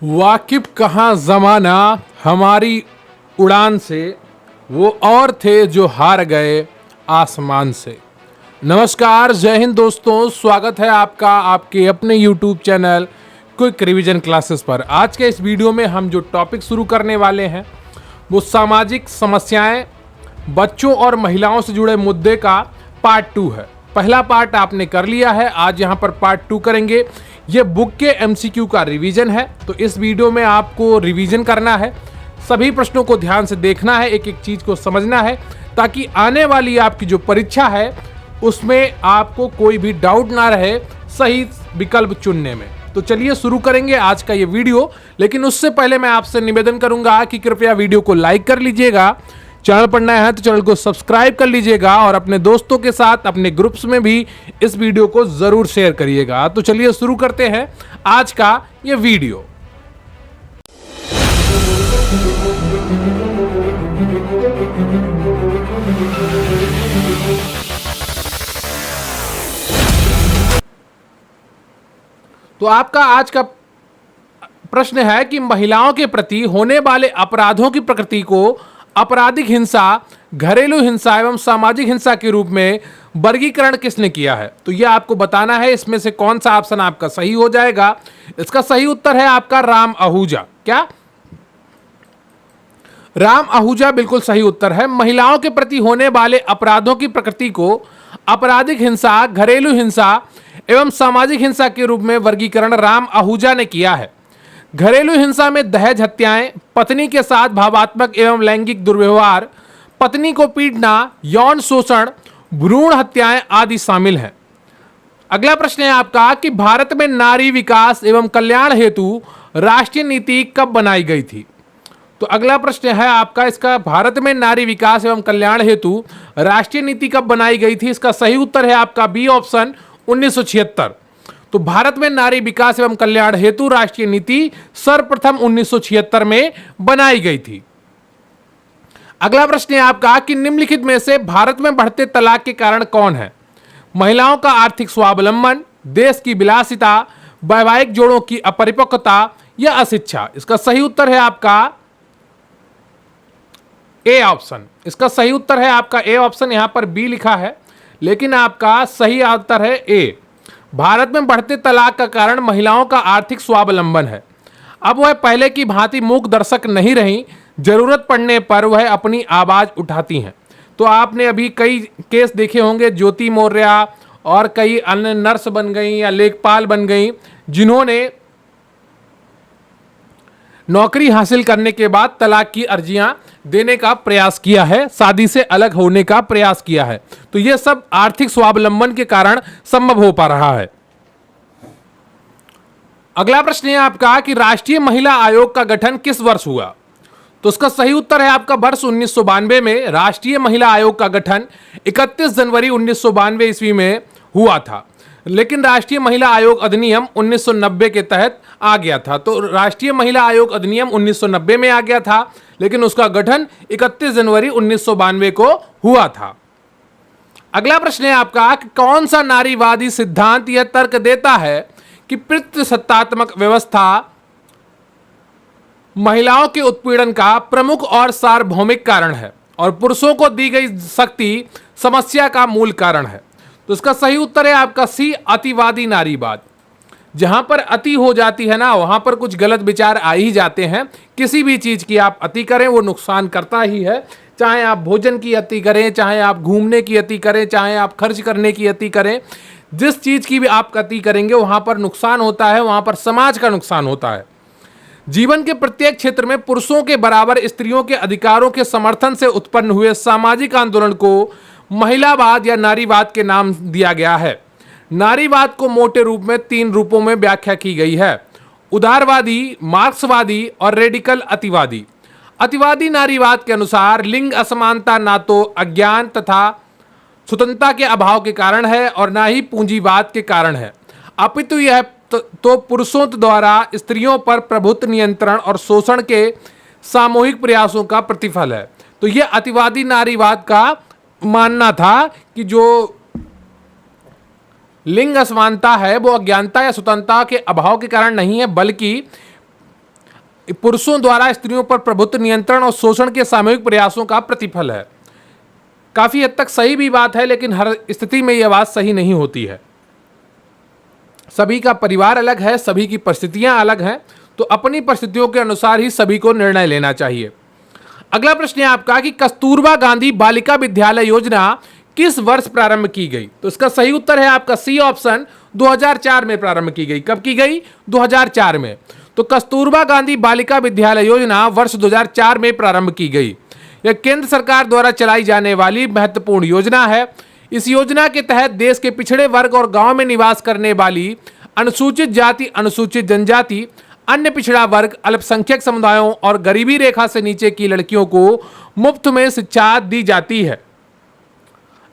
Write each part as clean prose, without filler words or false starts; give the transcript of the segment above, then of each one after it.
वाकिफ कहाँ ज़माना हमारी उड़ान से, वो और थे जो हार गए आसमान से। नमस्कार, जय हिंद दोस्तों, स्वागत है आपका आपके अपने YouTube channel quick revision classes पर। आज के इस वीडियो में हम जो टॉपिक शुरू करने वाले हैं वो सामाजिक समस्याएं, बच्चों और महिलाओं से जुड़े मुद्दे का पार्ट 2 है। पहला पार्ट आपने कर लिया है, आज यहाँ पर पार्ट 2 करेंगे। ये बुक के MCQ का रिवीजन है, तो इस वीडियो में आपको रिवीजन करना है, सभी प्रश्नों को ध्यान से देखना है, एक एक चीज को समझना है, ताकि आने वाली आपकी जो परीक्षा है उसमें आपको कोई भी डाउट ना रहे सही विकल्प चुनने में। तो चलिए शुरू करेंगे आज का ये वीडियो, लेकिन उससे पहले मैं आपसे निवेदन करूंगा कि कृपया वीडियो को लाइक कर लीजिएगा, चैनल पर नया है तो चैनल को सब्सक्राइब कर लीजिएगा और अपने दोस्तों के साथ अपने ग्रुप्स में भी इस वीडियो को जरूर शेयर करिएगा। तो चलिए शुरू करते हैं आज का ये वीडियो। तो आपका आज का प्रश्न है कि महिलाओं के प्रति होने वाले अपराधों की प्रकृति को आपराधिक हिंसा, घरेलू हिंसा एवं सामाजिक हिंसा के रूप में वर्गीकरण किसने किया है। तो यह आपको बताना है इसमें से कौन सा ऑप्शन आपका सही हो जाएगा। इसका सही उत्तर है आपका राम आहूजा। क्या राम आहूजा बिल्कुल सही उत्तर है। महिलाओं के प्रति होने वाले अपराधों की प्रकृति को आपराधिक हिंसा, घरेलू हिंसा एवं सामाजिक हिंसा के रूप में वर्गीकरण राम आहूजा ने किया है। घरेलू हिंसा में दहेज हत्याएं, पत्नी के साथ भावात्मक एवं लैंगिक दुर्व्यवहार, पत्नी को पीटना, यौन शोषण, भ्रूण हत्याएं आदि शामिल हैं। अगला प्रश्न है आपका कि भारत में नारी विकास एवं कल्याण हेतु राष्ट्रीय नीति कब बनाई गई थी। तो अगला प्रश्न है आपका इसका, भारत में नारी विकास एवं कल्याण हेतु राष्ट्रीय नीति कब बनाई गई थी। इसका सही उत्तर है आपका बी ऑप्शन 1976। तो भारत में नारी विकास एवं कल्याण हेतु राष्ट्रीय नीति सर्वप्रथम 1976 में बनाई गई थी। अगला प्रश्न है आपका कि निम्नलिखित में से भारत में बढ़ते तलाक के कारण कौन है। महिलाओं का आर्थिक स्वावलंबन, देश की विलासिता, वैवाहिक जोड़ों की अपरिपक्वता या अशिक्षा। इसका सही उत्तर है आपका ए ऑप्शन। इसका सही उत्तर है आपका ए ऑप्शन। यहां पर बी लिखा है लेकिन आपका सही उत्तर है ए। भारत में बढ़ते तलाक का कारण महिलाओं का आर्थिक स्वावलंबन है। अब वह पहले की भांति मूक दर्शक नहीं रही, जरूरत पड़ने पर वह अपनी आवाज उठाती हैं। तो आपने अभी कई केस देखे होंगे, ज्योति मौर्य और कई अन्य नर्स बन गई या लेखपाल बन गई, जिन्होंने नौकरी हासिल करने के बाद तलाक की अर्जियां देने का प्रयास किया है, शादी से अलग होने का प्रयास किया है। तो यह सब आर्थिक स्वावलंबन के कारण संभव हो पा रहा है। अगला प्रश्न है आपका कि राष्ट्रीय महिला आयोग का गठन किस वर्ष हुआ। तो इसका सही उत्तर है आपका वर्ष 1992 में राष्ट्रीय महिला आयोग का गठन 31 जनवरी 1992 ईस्वी में हुआ था। लेकिन राष्ट्रीय महिला आयोग अधिनियम 1990 के तहत आ गया था। तो राष्ट्रीय महिला आयोग अधिनियम 1990 में आ गया था, लेकिन उसका गठन 31 जनवरी 1992 को हुआ था। अगला प्रश्न है आपका कि कौन सा नारीवादी सिद्धांत यह तर्क देता है कि पितृसत्तात्मक व्यवस्था महिलाओं के उत्पीड़न का प्रमुख और सार्वभौमिक कारण है और पुरुषों को दी गई शक्ति समस्या का मूल कारण है। तो इसका सही उत्तर है आपका सी, अतिवादी नारीवाद। जहां पर अति हो जाती है ना, वहां पर कुछ गलत विचार आ ही जाते हैं। किसी भी चीज की आप अति करें वो नुकसान करता ही है, चाहे आप भोजन की अति करें, चाहे आप घूमने की अति करें, चाहे आप खर्च करने की अति करें, जिस चीज की भी आप अति करेंगे वहां पर नुकसान होता है, वहां पर समाज का नुकसान होता है। जीवन के प्रत्येक क्षेत्र में पुरुषों के बराबर स्त्रियों के अधिकारों के समर्थन से उत्पन्न हुए सामाजिक आंदोलन को महिलावाद या नारीवाद के नाम दिया गया है। नारीवाद को मोटे रूप में 3 रूपों में व्याख्या की गई है: उदारवादी, मार्क्सवादी और रेडिकल अतिवादी। अतिवादी नारीवाद के अनुसार लिंग असमानता ना तो अज्ञान तथा स्वतंत्रता के अभाव के कारण है और ना ही पूंजीवाद के कारण है, अपितु यह तो पुरुषों द्वारा स्त्रियों पर प्रभुत्व, नियंत्रण और शोषण के सामूहिक प्रयासों का प्रतिफल है। तो यह अतिवादी नारीवाद का मानना था कि जो लिंग असमानता है वो अज्ञानता या स्वतंत्रता के अभाव के कारण नहीं है, बल्कि पुरुषों द्वारा स्त्रियों पर प्रभुत्व, नियंत्रण और शोषण के सामूहिक प्रयासों का प्रतिफल है। काफी हद तक सही भी बात है, लेकिन हर स्थिति में यह बात सही नहीं होती है। सभी का परिवार अलग है, सभी की परिस्थितियां अलग हैं, तो अपनी परिस्थितियों के अनुसार ही सभी को निर्णय लेना चाहिए। अगला प्रश्न है आपका कि कस्तूरबा गांधी बालिका विद्यालय योजना किस वर्ष प्रारंभ की गई? तो इसका सही उत्तर है आपका सी ऑप्शन, 2004 में प्रारंभ की गई। कब की गई? 2004 में। तो कस्तूरबा गांधी बालिका विद्यालय योजना वर्ष 2004 में प्रारंभ की गई। यह केंद्र सरकार द्वारा चलाई जाने वाली महत्वपूर्ण योजना है। इस योजना के तहत देश के पिछड़े वर्ग और गांव में निवास करने वाली अनुसूचित जाति, अनुसूचित जनजाति, अन्य पिछड़ा वर्ग, अल्पसंख्यक समुदायों और गरीबी रेखा से नीचे की लड़कियों को मुफ्त में शिक्षा दी जाती है।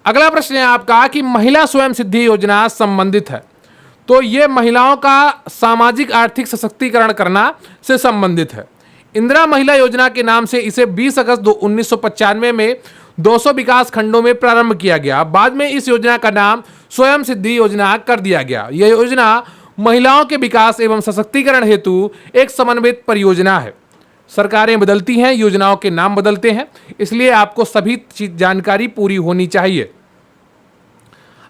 अगला प्रश्न है आपका कि महिला स्वयं सिद्धि योजना संबंधित है। तो यह महिलाओं का सामाजिक आर्थिक सशक्तिकरण करना से संबंधित है। इंदिरा महिला योजना के नाम से इसे 20 अगस्त 1995 में 200 विकास खंडों में प्रारंभ किया गया। बाद में इस योजना का नाम स्वयं सिद्धि योजना कर दिया गया। यह योजना महिलाओं के विकास एवं सशक्तिकरण हेतु एक समन्वित परियोजना है। सरकारें बदलती हैं, योजनाओं के नाम बदलते हैं, इसलिए आपको सभी जानकारी पूरी होनी चाहिए।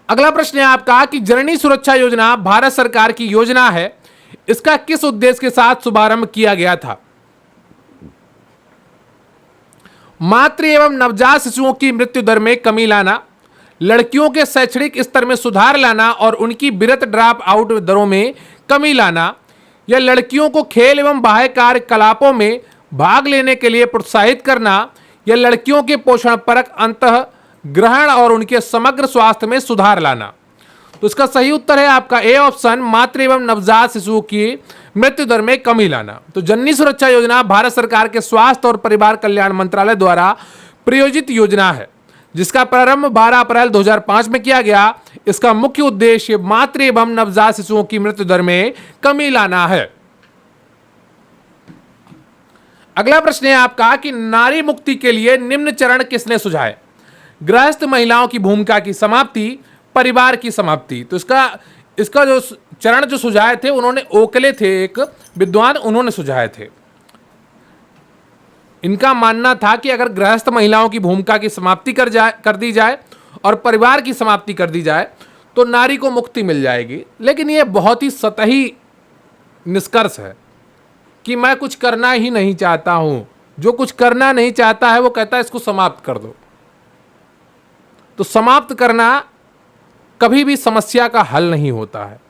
अगला प्रश्न है आपका कि जननी सुरक्षा योजना भारत सरकार की योजना है। इसका किस उद्देश्य के साथ शुभारंभ किया गया था? मातृ एवं नवजात शिशुओं की मृत्यु दर में कमी लाना, लड़कियों के शैक्षणिक स्तर में सुधार लाना और उनकी विरत ड्रॉप आउट दरों में कमी लाना, या लड़कियों को खेल एवं बाह्य कार्यकलापों में भाग लेने के लिए प्रोत्साहित करना, या लड़कियों के पोषण परक अंतः ग्रहण और उनके समग्र स्वास्थ्य में सुधार लाना। तो इसका सही उत्तर है आपका ए ऑप्शन, मातृ एवं नवजात शिशुओं की मृत्यु दर में कमी लाना। तो जननी सुरक्षा योजना भारत सरकार के स्वास्थ्य और परिवार कल्याण मंत्रालय द्वारा प्रायोजित योजना है, जिसका प्रारंभ 12 अप्रैल 2005 में किया गया। इसका मुख्य उद्देश्य मातृ एवं नवजात शिशुओं की मृत्यु दर में कमी लाना है। अगला प्रश्न है आपका कि नारी मुक्ति के लिए निम्न चरण किसने सुझाए? गृहस्थ महिलाओं की भूमिका की समाप्ति, परिवार की समाप्ति। तो इसका जो चरण जो सुझाए थे, उन्होंने ओकले थे, एक विद्वान, उन्होंने सुझाए थे। इनका मानना था कि अगर गृहस्थ महिलाओं की भूमिका की समाप्ति कर दी जाए और परिवार की समाप्ति कर दी जाए तो नारी को मुक्ति मिल जाएगी। लेकिन यह बहुत ही सतही निष्कर्ष है कि मैं कुछ करना ही नहीं चाहता हूं। जो कुछ करना नहीं चाहता है वो कहता है इसको समाप्त कर दो। तो समाप्त करना कभी भी समस्या का हल नहीं होता है।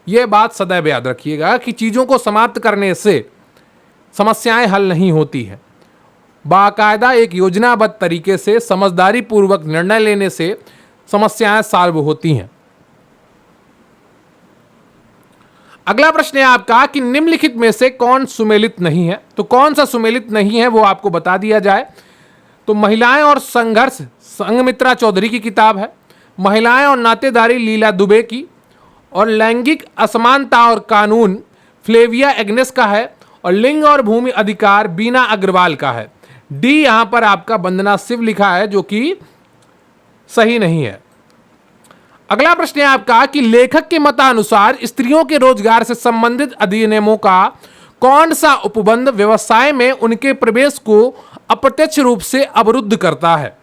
यह बात सदैव याद रखिएगा कि चीज़ों को समाप्त करने से समस्याएं हल नहीं होती हैं। बाकायदा एक योजनाबद्ध तरीके से समझदारी पूर्वक निर्णय लेने से समस्याएं सॉल्व होती हैं। अगला प्रश्न है आपका कि निम्नलिखित में से कौन सुमेलित नहीं है? तो कौन सा सुमेलित नहीं है वो आपको बता दिया जाए। तो महिलाएं और संघर्ष संघमित्रा चौधरी की किताब है, महिलाएं और नातेदारी लीला दुबे की, और लैंगिक असमानता और कानून फ्लेविया एग्नेस का है, और लिंग और भूमि अधिकार बीना अग्रवाल का है। डी यहां पर आपका वंदना शिव लिखा है, जो कि सही नहीं है। अगला प्रश्न है आपका कि लेखक के मतानुसार स्त्रियों के रोजगार से संबंधित अधिनियमों का कौन सा उपबंध व्यवसाय में उनके प्रवेश को अप्रत्यक्ष रूप से अवरुद्ध करता है?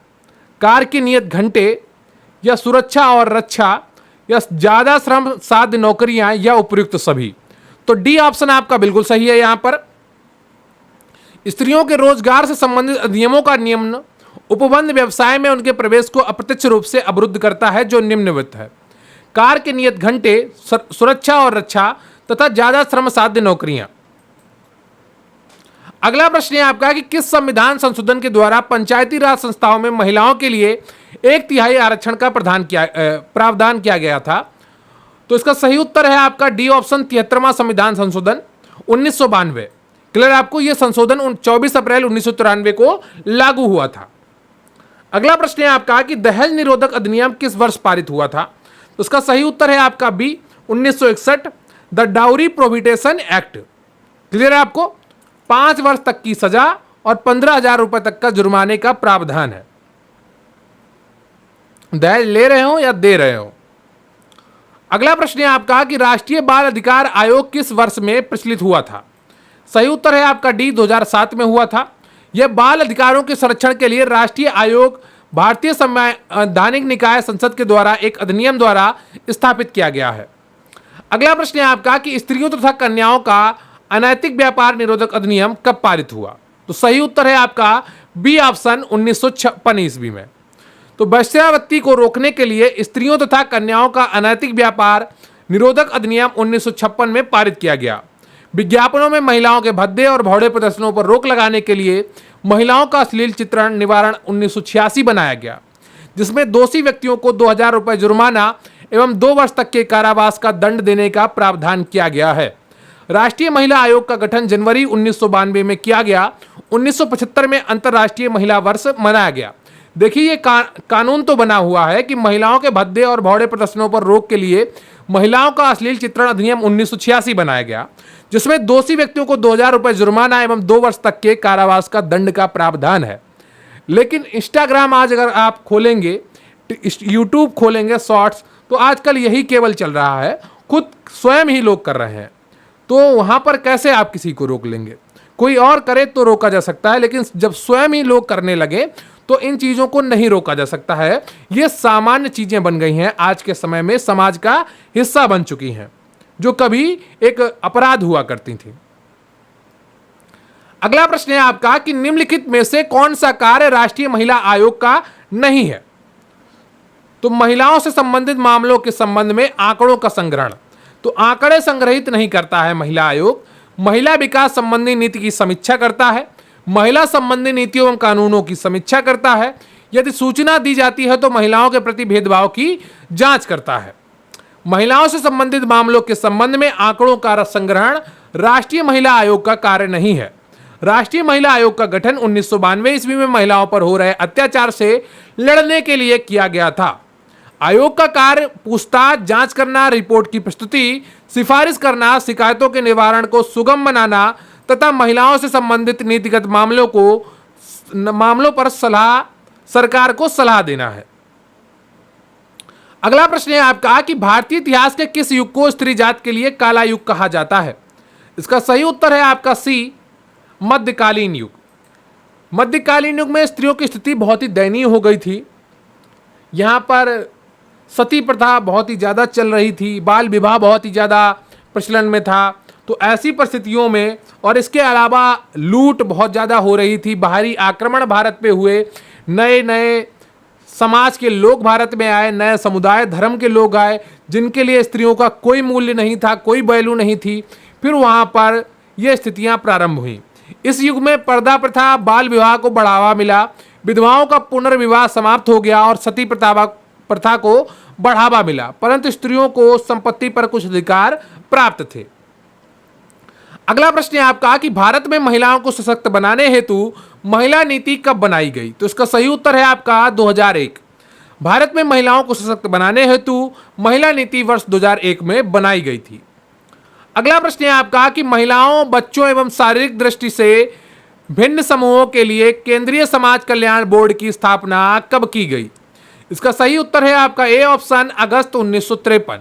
कार्य के नियत घंटे, या सुरक्षा और रक्षा, या ज्यादा श्रम साध्य नौकरियां, या उपयुक्त सभी। तो डी ऑप्शन आपका बिल्कुल सही है। यहां पर स्त्रियों के रोजगार से संबंधित अधिनियमों का नियमन उपबंध व्यवसाय में उनके प्रवेश को अप्रत्यक्ष रूप से अवरुद्ध करता है, जो निम्नलिखित है: कार्य के नियत घंटे, सुरक्षा और रक्षा, तथा ज्यादा श्रम साध्य नौकरियां। अगला प्रश्न है आपका कि किस संविधान संशोधन के द्वारा पंचायती राज संस्थाओं में महिलाओं के लिए 1/3 आरक्षण का प्रावधान किया गया था? तो इसका सही उत्तर है आपका डी ऑप्शन, 73वां संविधान संशोधन 1992। क्लियर? आपको यह संशोधन 24 अप्रैल 1993 को लागू हुआ था। अगला प्रश्न है आपका कि दहेज निरोधक अधिनियम किस वर्ष पारित हुआ था? तो इसका सही उत्तर है आपका B, 1961, the dowry prohibition act. Clear है? आपको 5 वर्ष तक की सजा और 15,000 रुपए तक का जुर्माने का प्रावधान है, दहेज ले रहे हो या दे रहे हो। अगला प्रश्न है आपका कि राष्ट्रीय बाल अधिकार आयोग किस वर्ष में प्रचलित हुआ था? सही उत्तर है आपका डी, 2007 में हुआ था। यह बाल अधिकारों के संरक्षण के लिए राष्ट्रीय आयोग भारतीय संवैधानिक निकाय संसद के द्वारा एक अधिनियम द्वारा स्थापित किया गया है। अगला प्रश्न है आपका कि स्त्रियों तथा कन्याओं का अनैतिक व्यापार निरोधक अधिनियम कब पारित हुआ? तो सही उत्तर है आपका बी ऑप्शन 1956 ईस्वी में। तो वेश्यावृत्ति को रोकने के लिए स्त्रियों तथा कन्याओं का अनैतिक व्यापार निरोधक अधिनियम 1956 में पारित किया गया। विज्ञापनों में महिलाओं के भद्दे और भौड़े प्रदर्शनों पर रोक लगाने के लिए महिलाओं का अश्लील चित्रण निवारण 1986 बनाया गया, जिसमें दोषी व्यक्तियों को 2000 रुपये जुर्माना एवं 2 वर्ष तक के कारावास का दंड देने का प्रावधान किया गया है। राष्ट्रीय महिला आयोग का गठन जनवरी 1992 में किया गया। 1975 में अंतर्राष्ट्रीय महिला वर्ष मनाया गया। देखिए ये कानून तो बना हुआ है कि महिलाओं के भद्दे और भौड़े प्रदर्शनों पर रोक के लिए महिलाओं का अश्लील चित्रण अधिनियम 1986 बनाया गया, जिसमें दोषी व्यक्तियों को 2000 रुपये जुर्माना एवं 2 वर्ष तक के कारावास का दंड का प्रावधान है। लेकिन इंस्टाग्राम आज अगर आप खोलेंगे, यूट्यूब खोलेंगे शॉर्ट्स, तो आजकल यही केवल चल रहा है, खुद स्वयं ही लोग कर रहे हैं। तो वहाँ पर कैसे आप किसी को रोक लेंगे? कोई और करे तो रोका जा सकता है, लेकिन जब स्वयं ही लोग करने लगे तो इन चीज़ों को नहीं रोका जा सकता है। ये सामान्य चीज़ें बन गई हैं, आज के समय में समाज का हिस्सा बन चुकी हैं, जो कभी एक अपराध हुआ करती थी। अगला प्रश्न है आपका कि निम्नलिखित में से कौन सा कार्य राष्ट्रीय महिला आयोग का नहीं है? तो महिलाओं से संबंधित मामलों के संबंध में आंकड़ों का संग्रहण, तो आंकड़े संग्रहित नहीं करता है महिला आयोग। महिला विकास संबंधी नीति की समीक्षा करता है, महिला संबंधी नीतियों एवं कानूनों की समीक्षा करता है, यदि सूचना दी जाती है तो महिलाओं के प्रति भेदभाव की जांच करता है। महिलाओं से संबंधित मामलों के संबंध में आंकड़ों का संग्रहण राष्ट्रीय महिला आयोग का कार्य नहीं है। राष्ट्रीय महिला आयोग का गठन 1992 ईस्वी में महिलाओं पर हो रहे अत्याचार से लड़ने के लिए किया गया था। आयोग का कार्य पूछताछ, जांच करना, रिपोर्ट की प्रस्तुति, सिफारिश करना, शिकायतों के निवारण को सुगम बनाना तथा महिलाओं से संबंधित नीतिगत मामलों पर सरकार को सलाह देना है। अगला प्रश्न है आपका कि भारतीय इतिहास के किस युग को स्त्री जात के लिए काला युग कहा जाता है? इसका सही उत्तर है आपका सी, मध्यकालीन युग। मध्यकालीन युग में स्त्रियों की स्थिति बहुत ही दयनीय हो गई थी। यहाँ पर सती प्रथा बहुत ही ज़्यादा चल रही थी, बाल विवाह बहुत ही ज़्यादा प्रचलन में था। तो ऐसी परिस्थितियों में, और इसके अलावा लूट बहुत ज़्यादा हो रही थी, बाहरी आक्रमण भारत पे हुए, नए नए समाज के लोग भारत में आए, नए समुदाय धर्म के लोग आए, जिनके लिए स्त्रियों का कोई मूल्य नहीं था, कोई वैल्यू नहीं थी। फिर वहाँ पर ये स्थितियाँ प्रारंभ हुई। इस युग में पर्दा प्रथा, बाल विवाह को बढ़ावा मिला, विधवाओं का पुनर्विवाह समाप्त हो गया और सती प्रथा को बढ़ावा मिला, परंतु स्त्रियों को संपत्ति पर कुछ अधिकार प्राप्त थे। अगला प्रश्न है आपका कि भारत में महिलाओं को सशक्त बनाने हेतु महिला नीति कब बनाई गई? तो इसका सही उत्तर है आपका 2001। भारत में महिलाओं को सशक्त बनाने हेतु महिला नीति वर्ष 2001 में बनाई गई थी। अगला प्रश्न है आपका कि महिलाओं, बच्चों एवं शारीरिक दृष्टि से भिन्न समूहों के लिए केंद्रीय समाज कल्याण बोर्ड की स्थापना कब की गई? इसका सही उत्तर है आपका ए ऑप्शन, अगस्त 1953।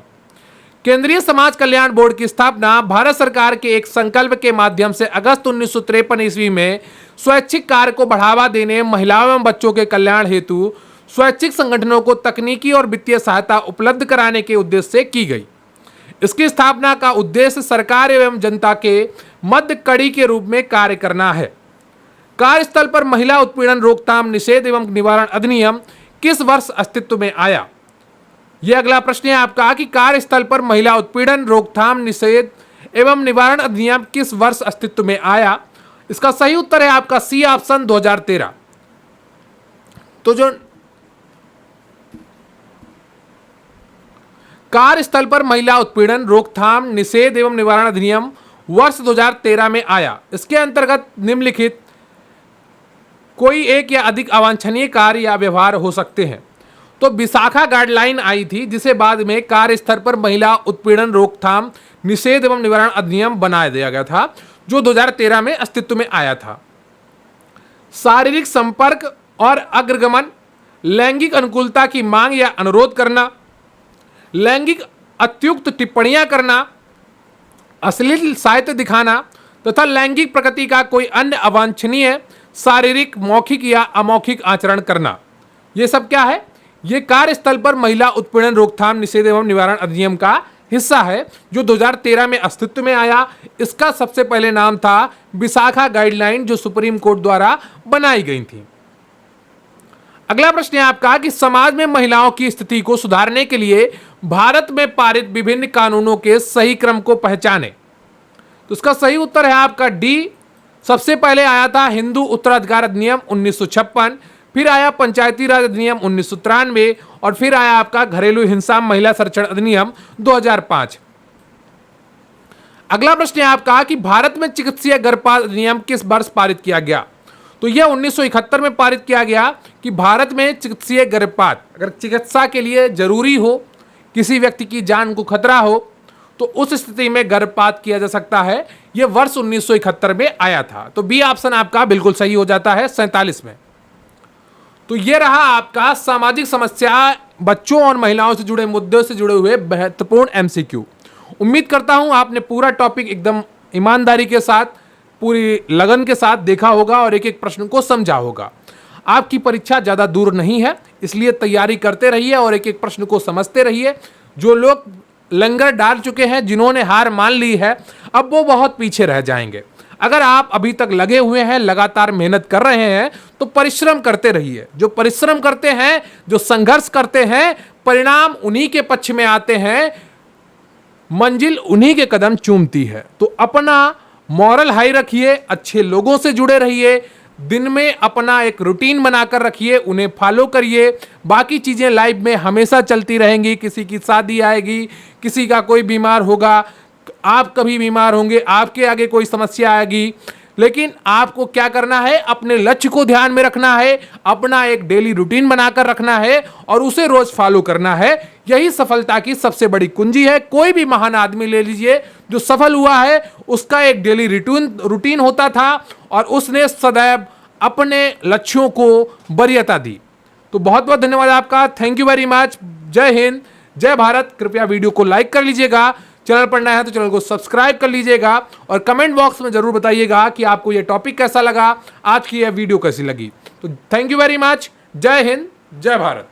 केंद्रीय समाज कल्याण बोर्ड की स्थापना भारत सरकार के एक संकल्प के माध्यम से अगस्त 1953 ईस्वी में स्वैच्छिक कार्य को बढ़ावा देने, महिलाओं एवं बच्चों के कल्याण हेतु स्वैच्छिक संगठनों को तकनीकी और वित्तीय सहायता उपलब्ध कराने के उद्देश्य से की गई। इसकी स्थापना का उद्देश्य सरकार एवं जनता के मध्य कड़ी के रूप में कार्य करना है। कार्यस्थल पर महिला उत्पीड़न रोकथाम, निषेध एवं निवारण अधिनियम किस वर्ष अस्तित्व में आया? यह अगला प्रश्न है आपका कि कार्यस्थल पर महिला उत्पीड़न रोकथाम, निषेध एवं निवारण अधिनियम किस वर्ष अस्तित्व में आया? इसका सही उत्तर है आपका सी ऑप्शन, 2013। तो जो कार्यस्थल पर महिला उत्पीड़न रोकथाम, निषेध एवं निवारण अधिनियम वर्ष 2013 में आया। इसके अंतर्गत निम्नलिखित कोई एक या अधिक अवांछनीय कार्य या व्यवहार हो सकते हैं। तो विशाखा गाइडलाइन आई थी, जिसे बाद में कार्य स्तर पर महिला उत्पीड़न रोकथाम, निषेध एवं निवारण अधिनियम बना दिया गया था, जो 2013 में अस्तित्व में आया था। शारीरिक संपर्क और अग्रगमन, लैंगिक अनुकूलता की मांग या अनुरोध करना, लैंगिक अत्युक्त टिप्पणियां करना, अश्लील साहित्य दिखाना, तथा लैंगिक प्रकृति का कोई अन्य अवांछनीय शारीरिक, मौखिक या अमौखिक आचरण करना। ये सब क्या है? ये कार्यस्थल पर महिला उत्पीड़न रोकथाम, निषेध एवं निवारण अधिनियम का हिस्सा है जो 2013 में अस्तित्व में आया। इसका सबसे पहले नाम था विशाखा गाइडलाइन, जो सुप्रीम कोर्ट द्वारा बनाई गई थी। अगला प्रश्न है आपका कि समाज में महिलाओं की स्थिति को सुधारने के लिए भारत में पारित विभिन्न कानूनों के सही क्रम को पहचाने। तो इसका सही उत्तर है आपका डी। सबसे पहले आया था हिंदू उत्तराधिकार अधिनियम 1956, फिर आया पंचायती राज अधिनियम 1993 और फिर आया आपका घरेलू हिंसा महिला संरक्षण अधिनियम 2005। अगला प्रश्न है आपका कि भारत में चिकित्सीय गर्भपात अधिनियम किस वर्ष पारित किया गया। तो यह 1971 में पारित किया गया कि भारत में चिकित्सीय गर्भपात, अगर चिकित्सा के लिए जरूरी हो, किसी व्यक्ति की जान को खतरा हो, तो उस स्थिति में गर्भपात किया जा सकता है। यह वर्ष 1971 में आया था। तो बी ऑप्शन आपका बिल्कुल सही हो जाता है 47 में। तो यह रहा आपका सामाजिक समस्या, बच्चों और महिलाओं से जुड़े मुद्दों से जुड़े हुए महत्वपूर्ण एमसीक्यू। उम्मीद करता हूं आपने पूरा टॉपिक एकदम ईमानदारी के साथ, पूरी लगन के साथ देखा होगा और एक एक प्रश्न को समझा होगा। आपकी परीक्षा ज़्यादा दूर नहीं है, इसलिए तैयारी करते रहिए और एक एक प्रश्न को समझते रहिए। जो लोग लंगर डाल चुके हैं, जिन्होंने हार मान ली है, अब वो बहुत पीछे रह जाएंगे। अगर आप अभी तक लगे हुए हैं, लगातार मेहनत कर रहे हैं, तो परिश्रम करते रहिए। जो परिश्रम करते हैं, जो संघर्ष करते हैं, परिणाम उन्हीं के पक्ष में आते हैं, मंजिल उन्हीं के कदम चूमती है। तो अपना मॉरल हाई रखिए, अच्छे लोगों से जुड़े रहिए, दिन में अपना एक रूटीन बनाकर रखिए, उन्हें फॉलो करिए। बाकी चीज़ें लाइफ में हमेशा चलती रहेंगी। किसी की शादी आएगी, किसी का कोई बीमार होगा, आप कभी बीमार होंगे, आपके आगे कोई समस्या आएगी, लेकिन आपको क्या करना है? अपने लक्ष्य को ध्यान में रखना है, अपना एक डेली रूटीन बनाकर रखना है और उसे रोज फॉलो करना है। यही सफलता की सबसे बड़ी कुंजी है। कोई भी महान आदमी ले लीजिए जो सफल हुआ है, उसका एक डेली रूटीन होता था और उसने सदैव अपने लक्ष्यों को वरीयता दी। तो बहुत बहुत धन्यवाद आपका। Thank you very much. जय हिंद, जय भारत। कृपया वीडियो को लाइक कर लीजिएगा, चैनल पर नया है तो चैनल को सब्सक्राइब कर लीजिएगा और कमेंट बॉक्स में जरूर बताइएगा कि आपको यह टॉपिक कैसा लगा, आज की यह वीडियो कैसी लगी। तो थैंक यू वेरी मच। जय हिंद, जय भारत।